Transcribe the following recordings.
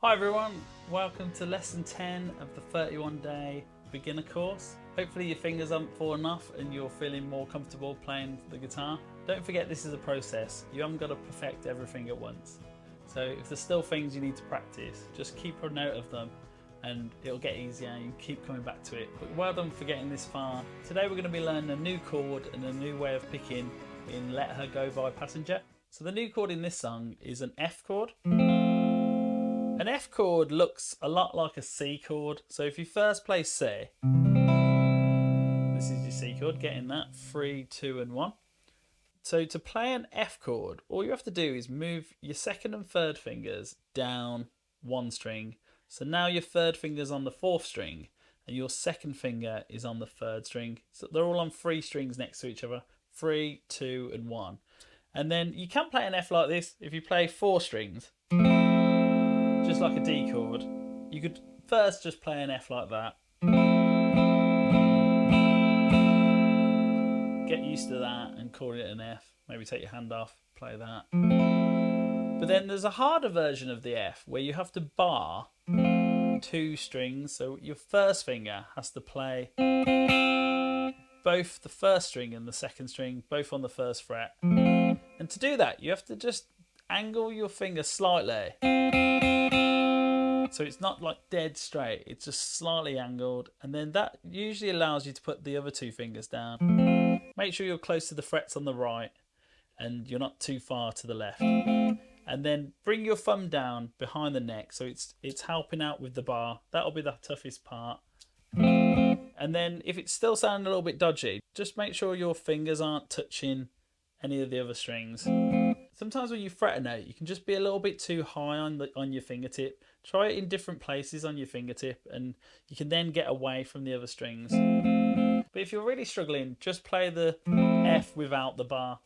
Hi everyone, welcome to lesson 10 of the 31-day beginner course. Hopefully your fingers haven't fallen off and you're feeling more comfortable playing the guitar. Don't forget this is a process, you haven't got to perfect everything at once. So if there's still things you need to practice, just keep a note of them and it'll get easier and you keep coming back to it. But well done for getting this far. Today we're going to be learning a new chord and a new way of picking in Let Her Go by Passenger. So the new chord in this song is an F chord. An F chord looks a lot like a C chord. So if you first play C, this is your C chord, getting that 3, 2 and 1. So to play an F chord, all you have to do is move your second and third fingers down one string. So now your third finger's on the fourth string and your second finger is on the third string. So they're all on 3 strings next to each other, 3, 2 and 1. And then you can play an F like this if you play 4 strings. Just like a D chord, you could first just play an F like that. Get used to that and call it an F. Maybe take your hand off, play that. But then there's a harder version of the F where you have to bar 2 strings. So your first finger has to play both the first string and the second string, both on the first fret. And to do that, you have to just angle your finger slightly. So it's not like dead straight, it's just slightly angled, and then that usually allows you to put the other 2 fingers down. Make sure you're close to the frets on the right and you're not too far to the left. And then bring your thumb down behind the neck so it's helping out with the bar. That'll be the toughest part. And then if it's still sounding a little bit dodgy, just make sure your fingers aren't touching any of the other strings. Sometimes when you fret a note, you can just be a little bit too high on your fingertip. Try it in different places on your fingertip and you can then get away from the other strings. But if you're really struggling, just play the F without the bar.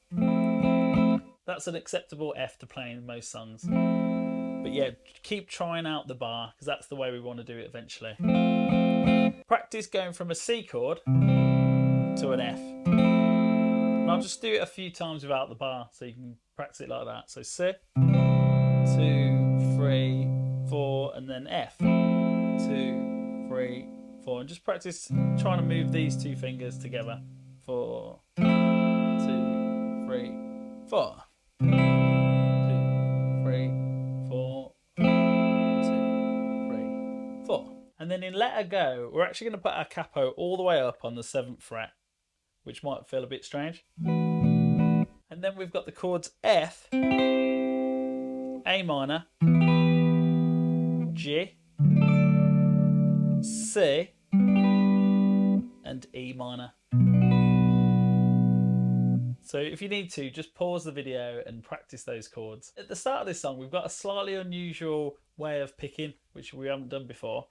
That's an acceptable F to play in most songs. But yeah, keep trying out the bar because that's the way we want to do it eventually. Practice going from a C chord to an F. And I'll just do it a few times without the bar so you can practice it like that. So C, 2, 3, 4 and then F. 2, 3, 4 and just practice trying to move these 2 fingers together. 4, 2, 3, 4. 2, 3, 4. 2, 3, 4. And then in Let Her Go, we're actually going to put our capo all the way up on the 7th fret, which might feel a bit strange. And then we've got the chords F, A minor, G, C, and E minor. So if you need to, just pause the video and practice those chords. At the start of this song, we've got a slightly unusual way of picking, which we haven't done before,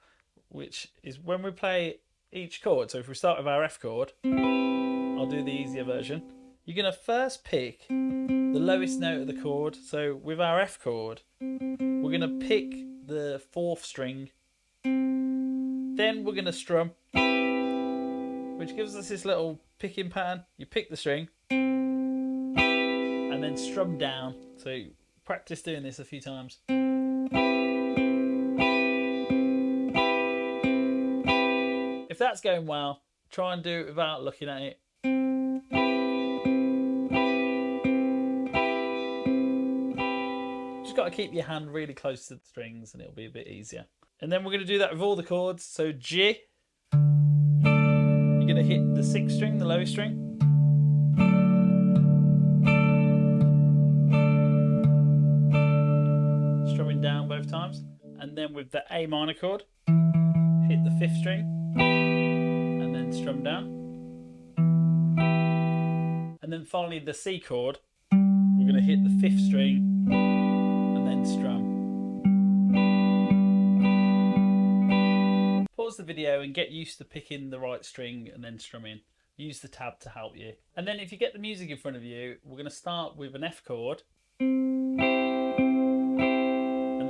which is when we play each chord. So if we start with our F chord, I'll do the easier version. You're going to first pick the lowest note of the chord. So with our F chord, we're going to pick the 4th string. Then we're going to strum, which gives us this little picking pattern. You pick the string and then strum down. So practice doing this a few times. If that's going well, try and do it without looking at it. Just got to keep your hand really close to the strings and it'll be a bit easier. And then we're going to do that with all the chords. So G, you're going to hit the 6th string, the lowest string. Strumming down both times. And then with the A minor chord, hit the 5th string and then strum down. And then finally the C chord, we're going to hit the 5th string and then strum. Pause the video and get used to picking the right string and then strumming. Use the tab to help you. And then if you get the music in front of you, we're going to start with an F chord. And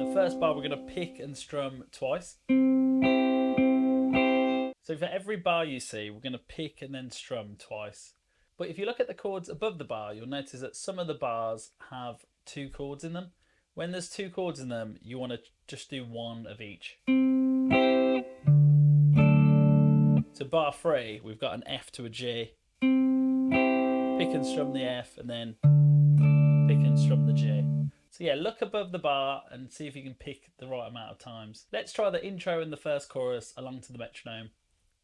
the first bar we're going to pick and strum twice. So for every bar you see, we're going to pick and then strum twice. But if you look at the chords above the bar, you'll notice that some of the bars have 2 chords in them, When there's two chords in them, you want to just do one of each. So bar 3, we've got an F to a G. Pick and strum the F and then pick and strum the G. So yeah, look above the bar and see if you can pick the right amount of times. Let's try the intro and the first chorus along to the metronome.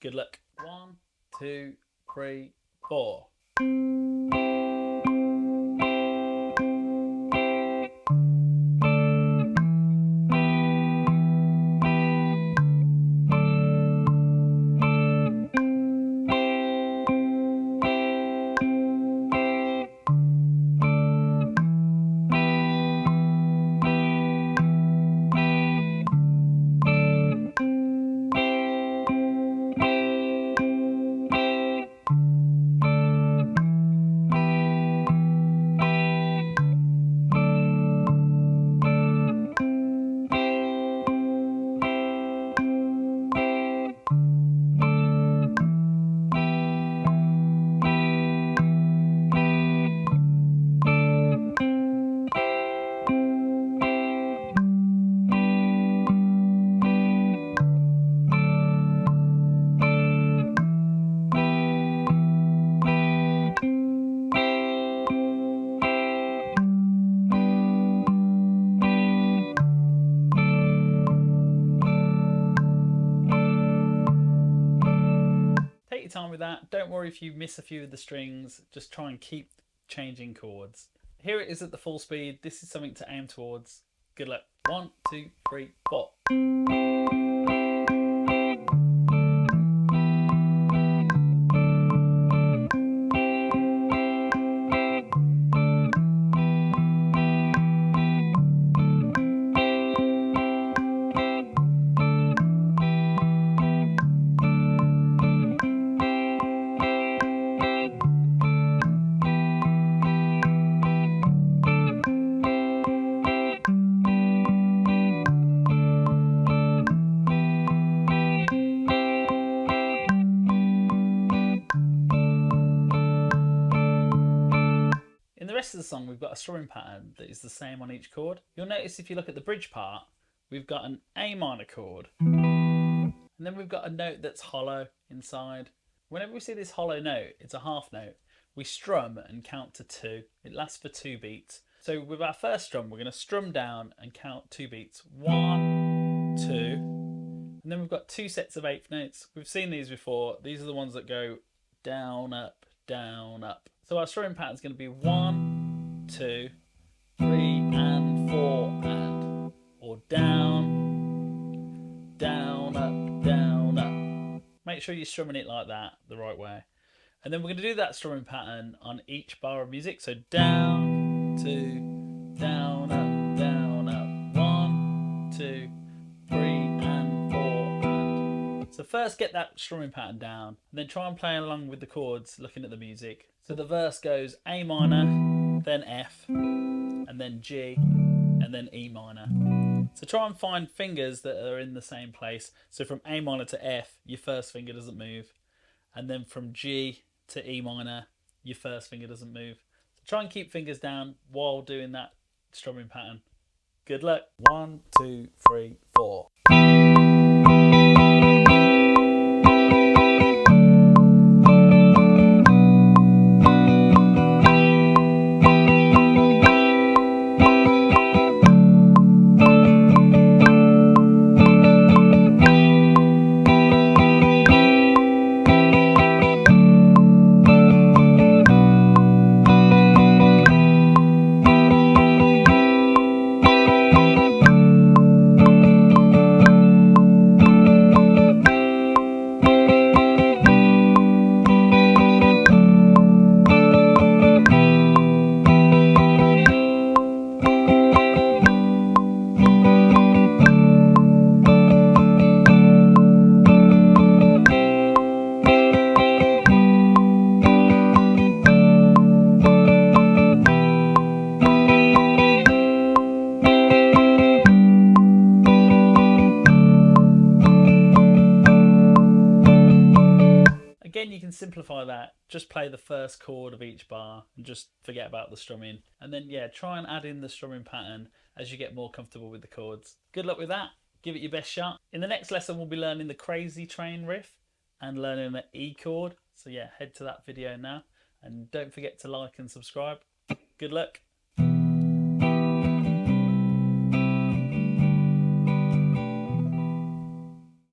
Good luck. 1, 2, 3, 4. Take your time with that. Don't worry if you miss a few of the strings. Just try and keep changing chords. Here it is at the full speed. This is something to aim towards. Good luck. 1, 2, 3, 4. In the rest of the song, we've got a strumming pattern that is the same on each chord. You'll notice if you look at the bridge part, we've got an A minor chord. And then we've got a note that's hollow inside. Whenever we see this hollow note, it's a half note. We strum and count to 2. It lasts for 2 beats. So with our first strum, we're going to strum down and count 2 beats. 1, 2. And then we've got 2 sets of 8th notes. We've seen these before. These are the ones that go down, up, down, up. So our strumming pattern is going to be 1, 2, 3, and 4, and, or down, down, up, down, up. Make sure you're strumming it like that, the right way. And then we're going to do that strumming pattern on each bar of music. So down, 2, down, up, down, up. 1, 2, 3, and 4, and. So first get that strumming pattern down, and then try and play along with the chords, looking at the music. So the verse goes A minor, then F, and then G, and then E minor. So try and find fingers that are in the same place. So from A minor to F, your first finger doesn't move. And then from G to E minor, your first finger doesn't move. So try and keep fingers down while doing that strumming pattern. Good luck. 1, 2, 3, 4. Again, you can simplify that. Just play the first chord of each bar and just forget about the strumming. And then, yeah, try and add in the strumming pattern as you get more comfortable with the chords. Good luck with that. Give it your best shot. In the next lesson, we'll be learning the Crazy Train riff and learning the E chord. So yeah, head to that video now and don't forget to like and subscribe. Good luck.